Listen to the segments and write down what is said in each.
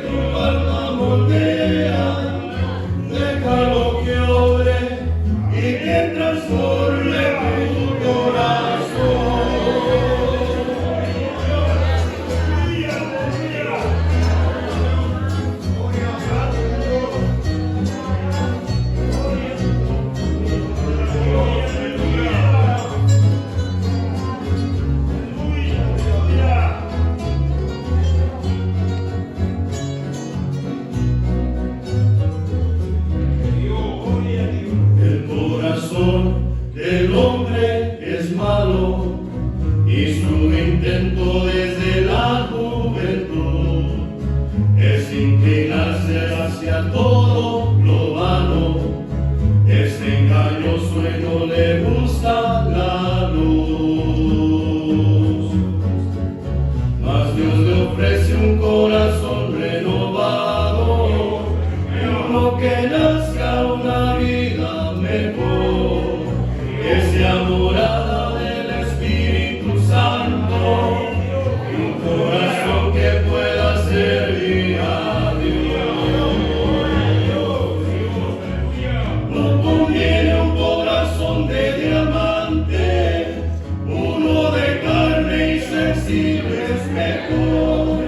tu alma moldea, déjalo que obre y que transforme tu corazón. El hombre es malo y su intento desde la juventud es inclinarse hacia todo lo vano, es engañoso y no le gusta la luz. Mas Dios le ofrece un corazón renovado, uno que nazca una vida mejor, que sea morada del Espíritu Santo, un corazón que pueda servir a Dios. No conviene un corazón de diamante, uno de carne y sensible es mejor,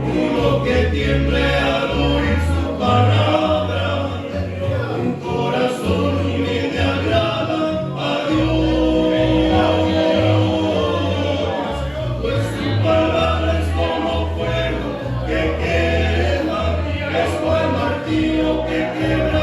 uno que tiemble al oír su palabra, un corazón humilde agrada a Dios, pues su palabra es como fuego que quema, es cual martillo que quema.